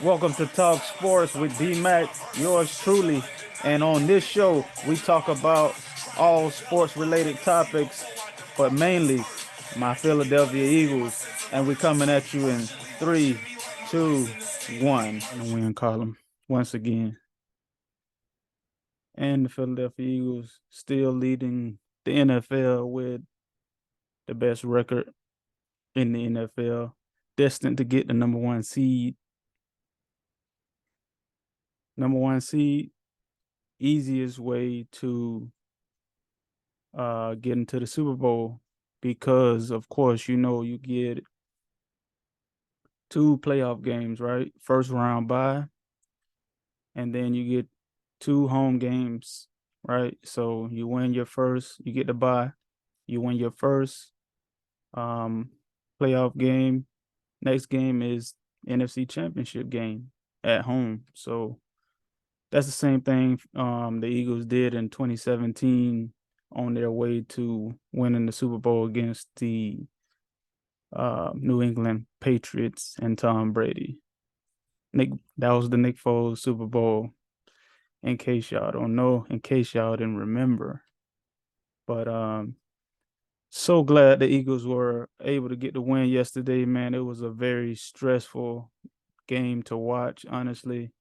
Welcome to Talk Sports with D Mac, yours truly. And on this show, we talk about all sports related topics, but mainly my Philadelphia Eagles. And we're coming at you in three, two, one. In the win column once again. And the Philadelphia Eagles still leading the NFL with the best record in the NFL, destined to get the number one seed. Number one seed, easiest way to get into the Super Bowl because, of course, you get two playoff games, right? First round bye, and then you get two home games, right? So you win your first, you get the bye, you win your first um, playoff game. Next game is NFC Championship game at home. So that's the same thing the Eagles did in 2017 on their way to winning the Super Bowl against the New England Patriots and Tom Brady. That was the Nick Foles Super Bowl. In case y'all don't know, in case y'all didn't remember, but so glad the Eagles were able to get the win yesterday, man. It was a very stressful game to watch, honestly.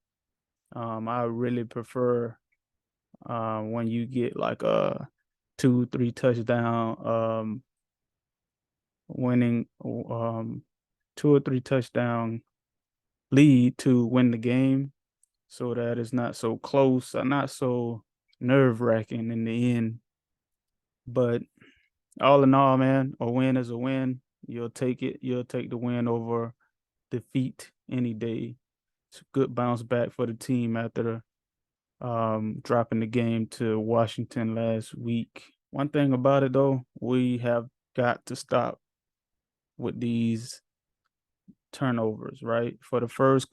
I really prefer when you get like a 2-3 touchdown winning 2 or 3 touchdown lead to win the game so that it's not so close or not so nerve wracking in the end. But all in all, man, a win is a win. You'll take it. You'll take the win over defeat any day. It's a good bounce back for the team after dropping the game to Washington last week. One thing about it, though, we have got to stop with these turnovers, right? For the first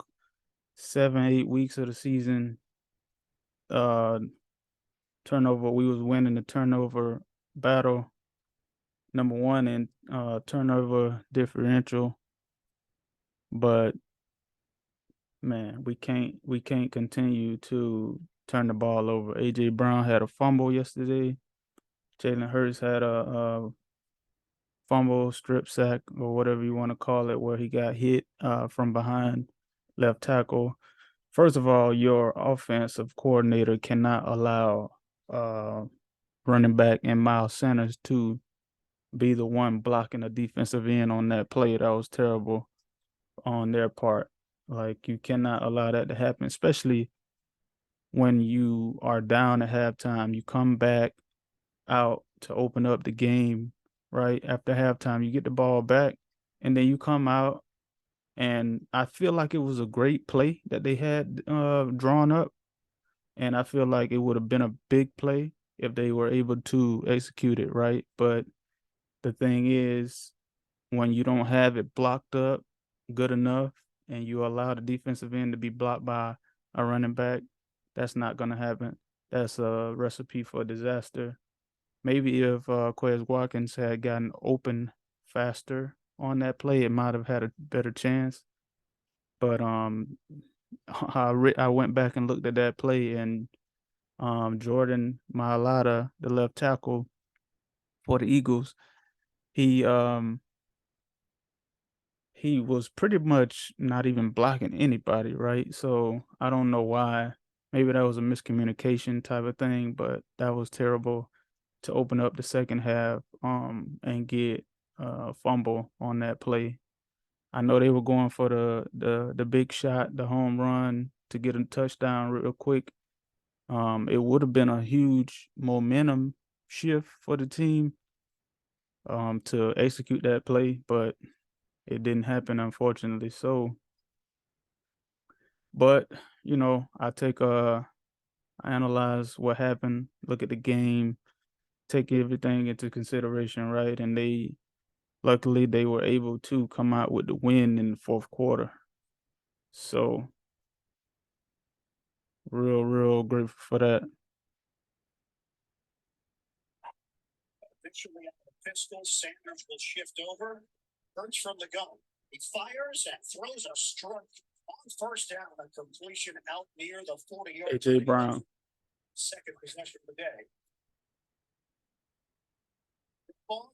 7-8 weeks of the season, uh, turnover, we was winning the turnover battle, number one in turnover differential. But man, we can't continue to turn the ball over. AJ Brown had a fumble yesterday. Jalen Hurts had a fumble, strip sack, or whatever you want to call it, where he got hit from behind left tackle. First of all, your offensive coordinator cannot allow uh, running back and Miles Sanders to be the one blocking the defensive end on that play. That was terrible on their part. Like, you cannot allow that to happen, especially when you are down at halftime. You come back out to open up the game right after halftime. You get the ball back, and then you come out. And I feel like it was a great play that they had drawn up. And I feel like it would have been a big play if they were able to execute it right. But the thing is, when you don't have it blocked up good enough and you allow the defensive end to be blocked by a running back, that's not going to happen. That's a recipe for disaster. Maybe if Quez Watkins had gotten open faster on that play, it might have had a better chance. But I went back and looked at that play, and Jordan Mailata, the left tackle for the Eagles, he he was pretty much not even blocking anybody, right? So I don't know why. Maybe that was a miscommunication type of thing, but that was terrible to open up the second half and get a fumble on that play. I know they were going for the big shot, the home run to get a touchdown real quick. It would have been a huge momentum shift for the team to execute that play, but it didn't happen, unfortunately. So, but I I analyze what happened, look at the game, take everything into consideration, right? And luckily they were able to come out with the win in the fourth quarter. So real grateful for that. Eventually, on the pistol, Sanders will shift over. Hurts from the gun. He fires and throws a strike. first down, a completion out near the 40-yard AJ Brown. second possession of the day. Ball.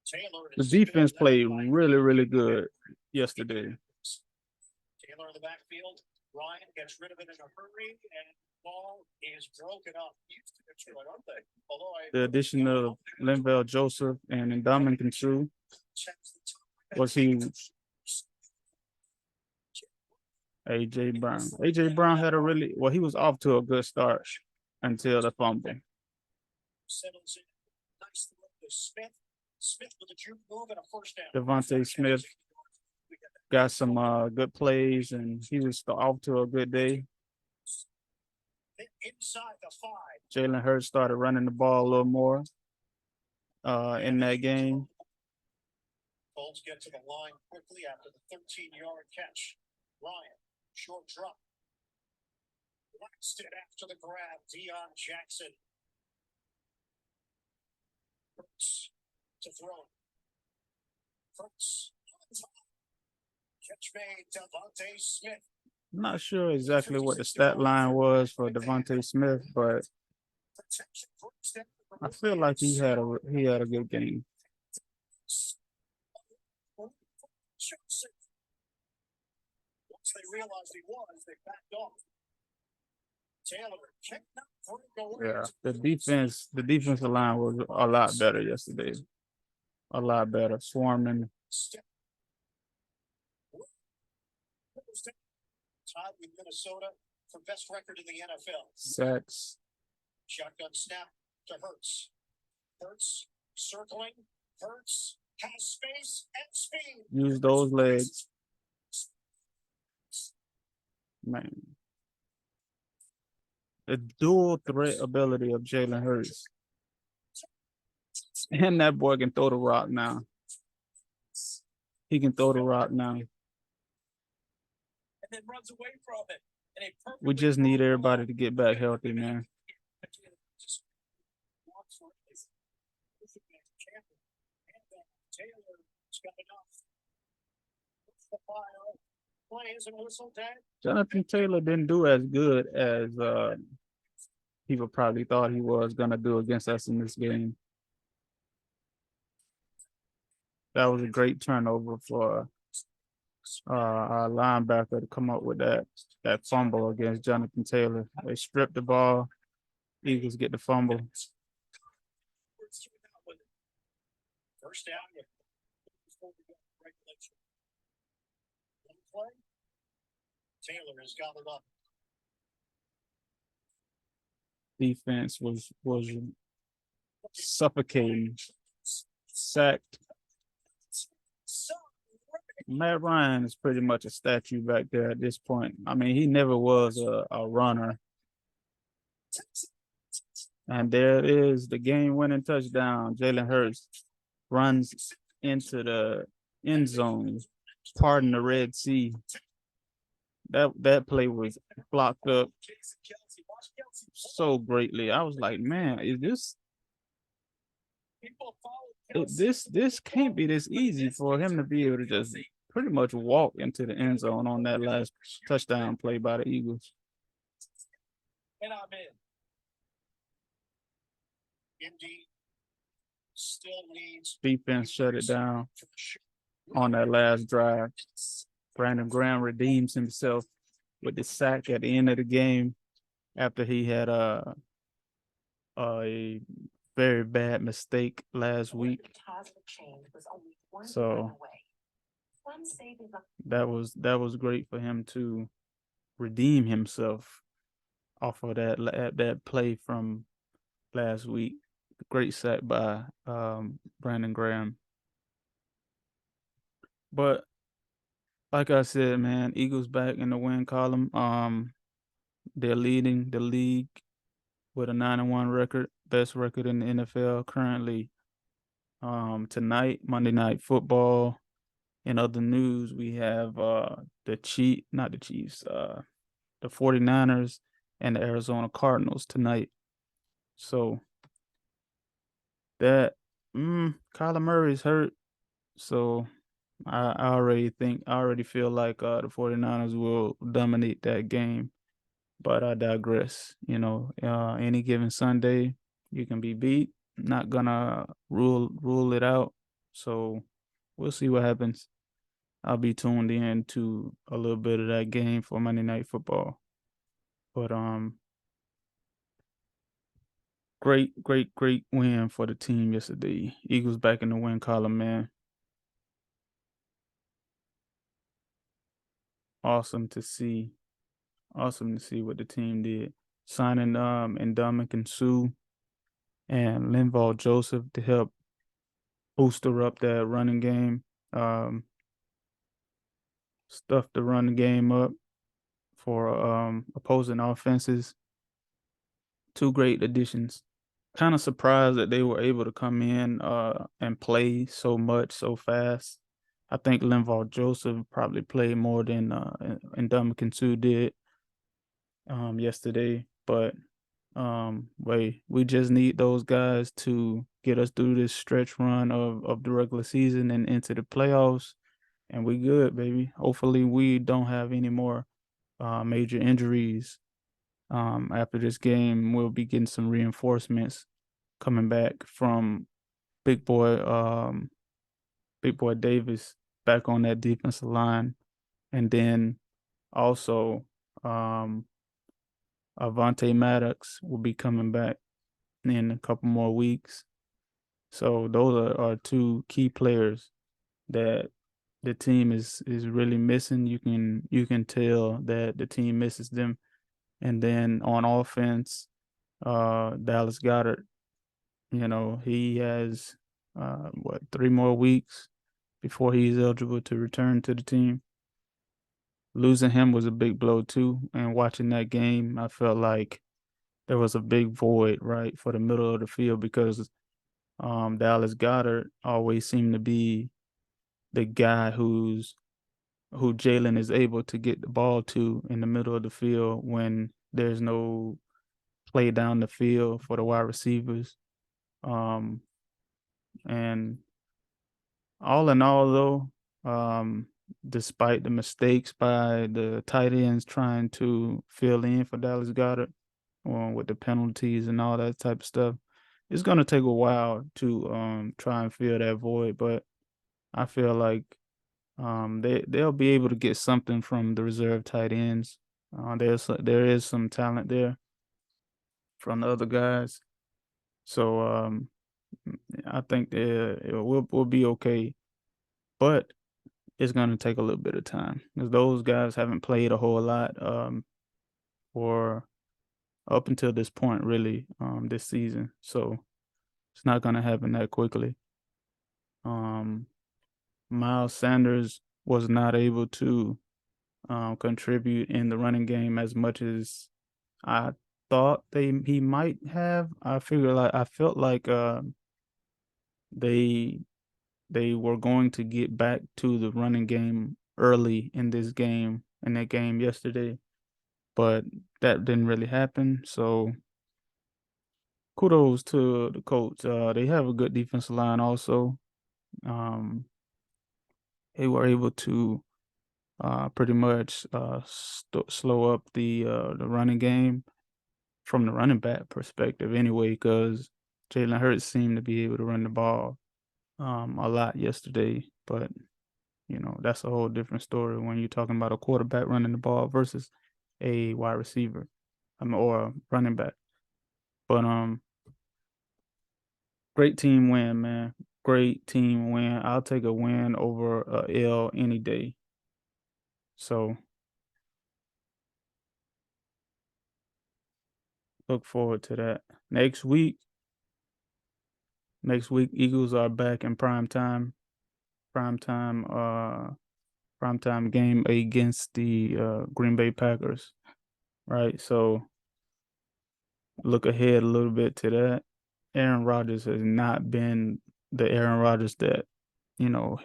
Taylor The defense played really, really good yesterday. Taylor in the backfield. Ryan gets rid of it in a hurry, and ball is broken up. Aren't they? The addition of Linval Joseph and Ndamukong Suh was huge. AJ Brown. AJ Brown had he was off to a good start until the fumble. Settles in. Nice throw to Smith. Smith with a juke move and a first down. Devontae Smith got some good plays, and he was off to a good day. Inside the 5. Jalen Hurts started running the ball a little more in that game. Colts get to the line quickly after the 13-yard catch. Ryan, short drop. Laxton after the grab. Deion Jackson. Hurts to throw. Hurts. Catch made. Devontae Smith. I'm not sure exactly what the stat line was for Devontae Smith, but I feel like he had a good game. Once they realized he was, they backed off. Taylor kicked up. Yeah, the defensive line was a lot better yesterday. A lot better. Swarming. Tied with Minnesota for best record in the NFL. Sacks. Shotgun snap to Hurts. Hurts circling. Hurts has space and speed. Use those legs. Man. The dual threat ability of Jalen Hurts. And that boy can throw the rock now. He can throw the rock now. And then runs away from it. We just need everybody to get back healthy, man. Jonathan Taylor didn't do as good as people probably thought he was gonna do against us in this game. That was a great turnover for our linebacker to come up with that fumble against Jonathan Taylor. They stripped the ball. Eagles get the fumble. First down. Taylor has got it up. Defense was suffocating. Sacked. Matt Ryan is pretty much a statue back there at this point. I mean, he never was a runner. And there it is, the game-winning touchdown. Jalen Hurts runs into the end zone, pardon the Red Sea. That play was blocked up so greatly. I was like, man, this can't be this easy for him to be able to just pretty much walk into the end zone on that last touchdown play by the Eagles. And I'm in. Indeed. Still needs defense shut it down on that last drive. Brandon Graham redeems himself with the sack at the end of the game after he had a very bad mistake last week. So that was great for him to redeem himself off of that play from last week. Great sack by Brandon Graham. But like I said, man, Eagles back in the win column. They're leading the league with a 9-1 record, best record in the NFL currently. Tonight, Monday Night Football. In other news, we have the 49ers and the Arizona Cardinals tonight. So that Kyler Murray's hurt. So I already feel like the 49ers will dominate that game, but I digress. Any given Sunday, you can be beat. Not gonna rule it out. So we'll see what happens. I'll be tuned in to a little bit of that game for Monday Night Football. But great win for the team yesterday. Eagles back in the win column, man. Awesome to see. Awesome to see what the team did. Signing Ndamukong Suh and Linval Joseph to help booster up that running game. Um, stuff the run game up for opposing offenses. Two great additions. Kind of surprised that they were able to come in and play so much so fast. I think Linval Joseph probably played more than Ndamukong Suh did yesterday, but we just need those guys to get us through this stretch run of the regular season and into the playoffs, and we good, baby. Hopefully, we don't have any more major injuries. After this game, we'll be getting some reinforcements coming back from Big Boy, Big Boy Davis back on that defensive line, and then also um, Avante Maddox will be coming back in a couple more weeks. So those are two key players that the team is really missing. You can tell that the team misses them. And then on offense, Dallas Goddard, he has 3 more weeks before he's eligible to return to the team. Losing him was a big blow too. And watching that game, I felt like there was a big void, right, for the middle of the field because Dallas Goddard always seemed to be the guy who Jalen is able to get the ball to in the middle of the field when there's no play down the field for the wide receivers. Um, and all in all, though, despite the mistakes by the tight ends trying to fill in for Dallas Goddard, with the penalties and all that type of stuff, it's gonna take a while to try and fill that void. But I feel like they'll be able to get something from the reserve tight ends. There is some talent there from the other guys, so I think we'll be okay. But it's gonna take a little bit of time because those guys haven't played a whole lot for up until this point, really, this season. So it's not gonna happen that quickly. Um, Miles Sanders was not able to contribute in the running game as much as I thought he might have. I felt like they they were going to get back to the running game early in that game yesterday, but that didn't really happen. So kudos to the Colts. They have a good defensive line also. Um, they were able to pretty much slow up the running game from the running back perspective anyway, because Jalen Hurts seemed to be able to run the ball a lot yesterday. But that's a whole different story when you're talking about a quarterback running the ball versus a wide receiver, or a running back. But great team win, man. Great team win. I'll take a win over a L any day. So look forward to that. Next week, Eagles are back in prime time. Prime time, prime time game against the Green Bay Packers. Right. So look ahead a little bit to that. Aaron Rodgers has not been the Aaron Rodgers that, you know,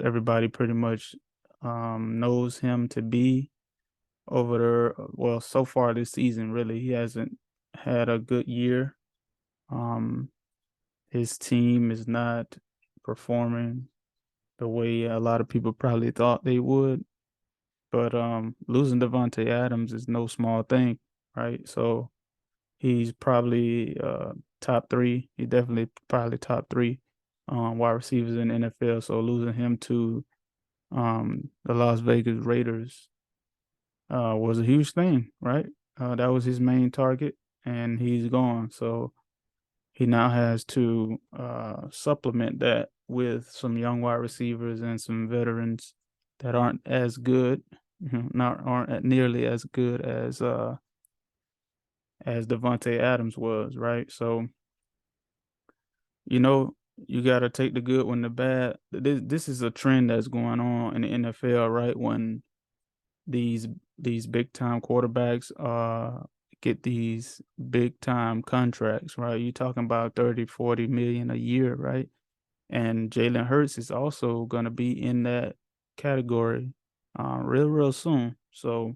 everybody pretty much knows him to be over there. Well, so far this season, really, he hasn't had a good year. Um, his team is not performing. the way a lot of people probably thought they would. But losing Devontae Adams is no small thing, right? So he's probably top three. He definitely probably top three wide receivers in the NFL. So losing him to the Las Vegas Raiders was a huge thing, right? That was his main target, and he's gone. So he now has to supplement that with some young wide receivers and some veterans that aren't as good, not aren't nearly as good as Devontae Adams was, right? So you know you got to take the good when the bad. This is a trend that's going on in the NFL, right? When these these big time quarterbacks get these big time contracts, right? You're talking about 30, 40 million a year, right? And Jalen Hurts is also going to be in that category real soon. So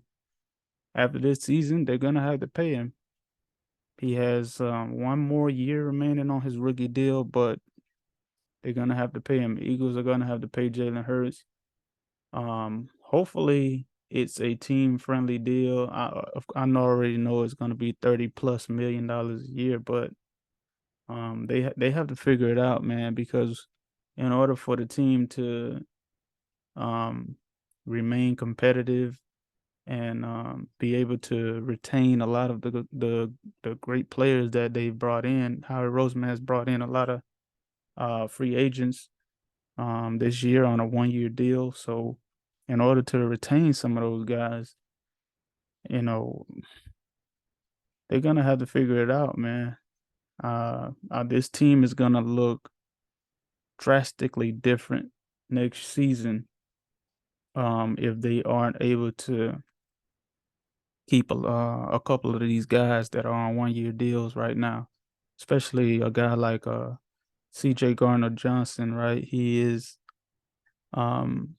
after this season, they're going to have to pay him. He has one more year remaining on his rookie deal, but they're going to have to pay him. The Eagles are going to have to pay Jalen Hurts. Hopefully it's a team friendly deal. I already know it's going to be 30 plus $1 million a year, but they have to figure it out, man, because in order for the team to um remain competitive and be able to retain a lot of the great players that they brought in. Howard Roseman has brought in a lot of free agents this year on a 1 year deal. So in order to retain some of those guys, you know, they're gonna have to figure it out, man. This team is gonna look drastically different next season if they aren't able to keep a couple of these guys that are on 1 year deals right now, especially a guy like CJ Garner Johnson, right? Um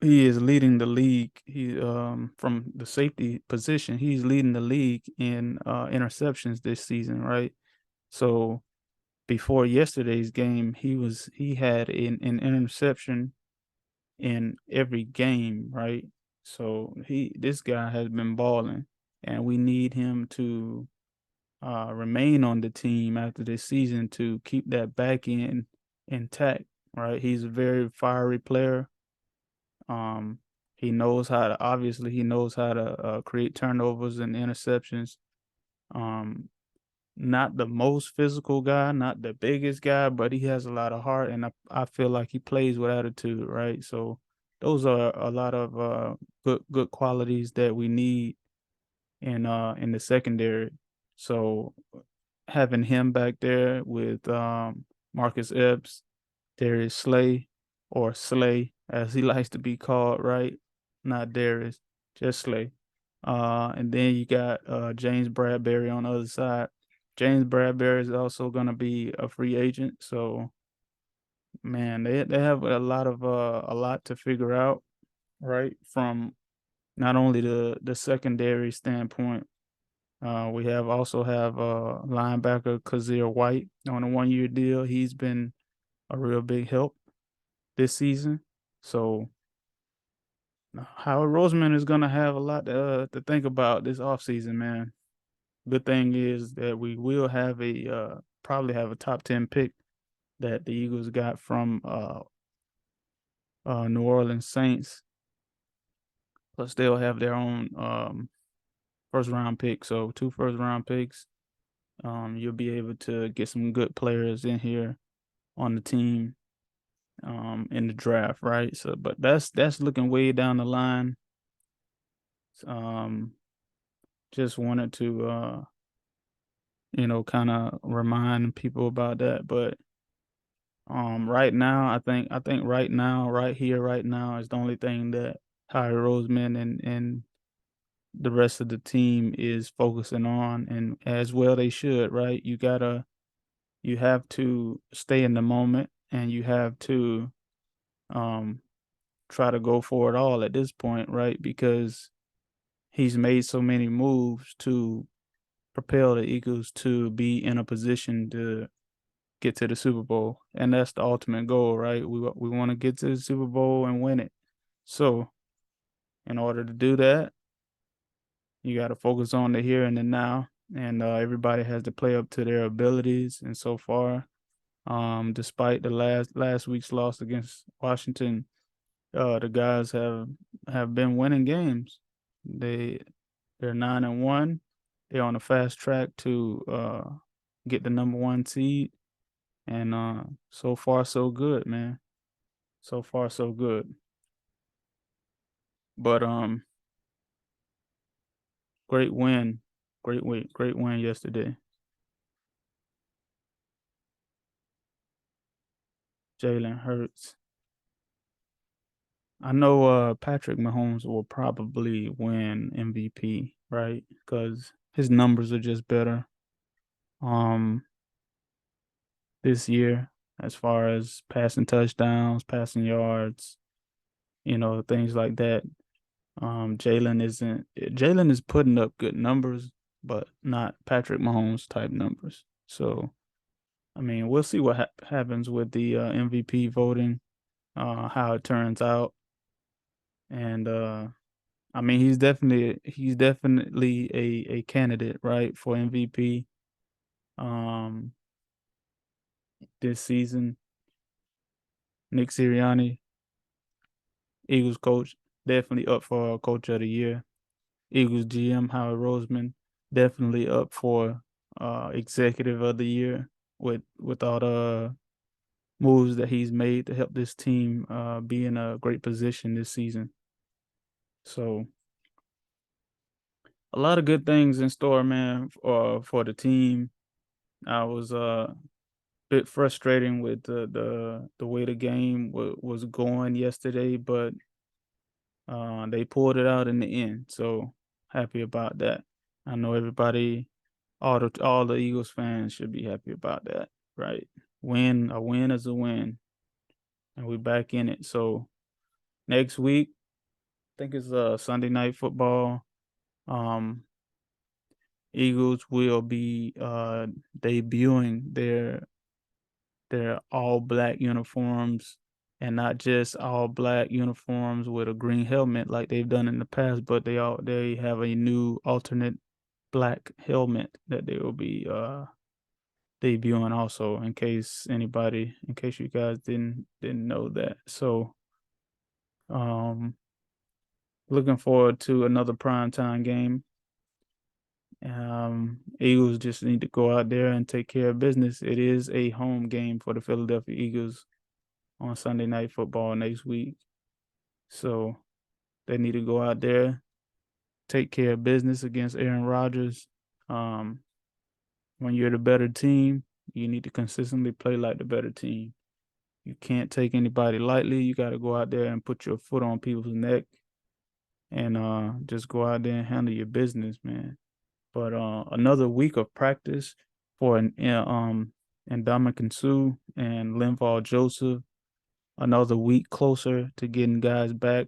he is leading the league. He from the safety position, he's leading the league in interceptions this season, right? So before yesterday's game, he had an interception in every game, right? So this guy has been balling, and we need him to remain on the team after this season to keep that back end intact, right? He's a very fiery player. Um, he knows how to obviously he knows how to create turnovers and interceptions. Um, Not the most physical guy, not the biggest guy, but he has a lot of heart, and I feel like he plays with attitude, right? So those are a lot of good qualities that we need in the secondary. So having him back there with Marcus Epps, Darius Slay, or Slay as he likes to be called, right? Not Darius, just Slay. And then you got James Bradbury on the other side. James Bradbury is also going to be a free agent, so man, they have a lot to figure out, right? From not only the secondary standpoint, we have also have linebacker Kazir White on a 1 year deal. He's been a real big help this season. So Howard Roseman is gonna have a lot to think about this offseason, man. Good thing is that we will have a probably have a top 10 pick that the Eagles got from New Orleans Saints. Plus they'll have their own first round pick. So two first round picks. You'll be able to get some good players in here on the team in the draft, right? So but that's looking way down the line. Um just wanted to kind of remind people about that. But right now, I think right now, right here, right now is the only thing that Howie Roseman and the rest of the team is focusing on, and as well they should, right? You have to stay in the moment, and you have to um try to go for it all at this point, right? Because he's made so many moves to propel the Eagles to be in a position to get to the Super Bowl, and that's the ultimate goal, right? We want to get to the Super Bowl and win it. So, in order to do that, you got to focus on the here and the now, and everybody has to play up to their abilities. And so far, despite the last week's loss against Washington, the guys have been winning games. They're 9-1. They're on a fast track to get the number one seed, and so far so good, man. So far so good. But great win, great win yesterday. Jalen Hurts. I know Patrick Mahomes will probably win MVP, right? Because his numbers are just better. Um, this year as far as passing touchdowns, passing yards, things like that. Jalen is putting up good numbers, but not Patrick Mahomes type numbers. So I mean, we'll see what happens with the MVP voting, how it turns out, and I mean, he's definitely a candidate, right, for MVP um this season. Nick Sirianni, Eagles coach, definitely up for coach of the year. Eagles GM Howard Roseman, definitely up for executive of the year with all the moves that he's made to help this team be in a great position this season. So a lot of good things in store, man, for the team. I was bit frustrating with the way the game was going yesterday, but they pulled it out in the end. So happy about that. I know everybody, all the Eagles fans should be happy about that, right? A win is a win, and we're back in it. So next week, I think it's Sunday night football. Um, Eagles will be debuting their all black uniforms, and not just all black uniforms with a green helmet like they've done in the past, but they have a new alternate black helmet that they will be debuting also, in case you guys didn't know that. So um looking forward to another primetime game. Eagles just need to go out there and take care of business. It is a home game for the Philadelphia Eagles on Sunday Night Football next week. So they need to go out there, take care of business against Aaron Rodgers. Um, when you're the better team, you need to consistently play like the better team. You can't take anybody lightly. You got to go out there and put your foot on people's neck and just go out there and handle your business, man. But another week of practice for and Dominican Sue and Linval Joseph. Another week closer to getting guys back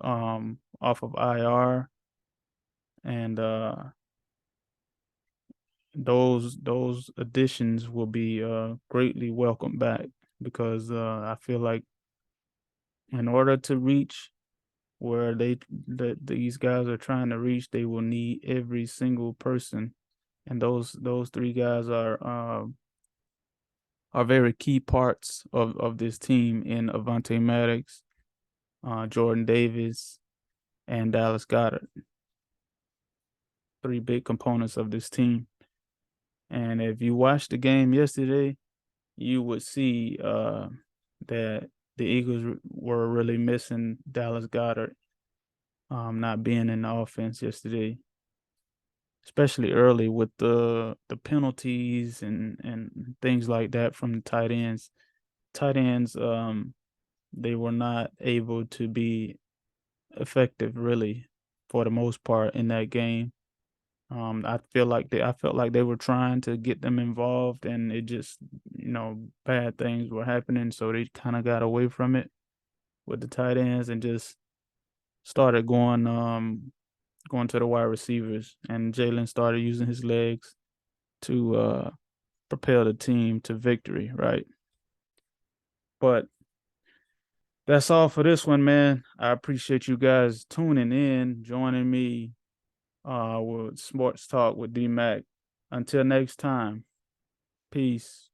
off of IR, and those additions will be greatly welcomed back because I feel like in order to reach where these guys are trying to reach, they will need every single person, and those three guys are very key parts of this team in Avante Maddox, Jordan Davis, and Dallas Goedert. Three big components of this team. And if you watched the game yesterday, you would see that the Eagles were really missing Dallas Goedert not being in the offense yesterday, especially early with the penalties and things like that from the tight ends. Tight ends, they were not able to be effective really for the most part in that game. I felt like they were trying to get them involved, and it just, bad things were happening, so they kind of got away from it with the tight ends and just started going to the wide receivers, and Jalen started using his legs to propel the team to victory, right? But that's all for this one, man. I appreciate you guys tuning in, joining me with Sports Talk with D Mac. Until next time, peace.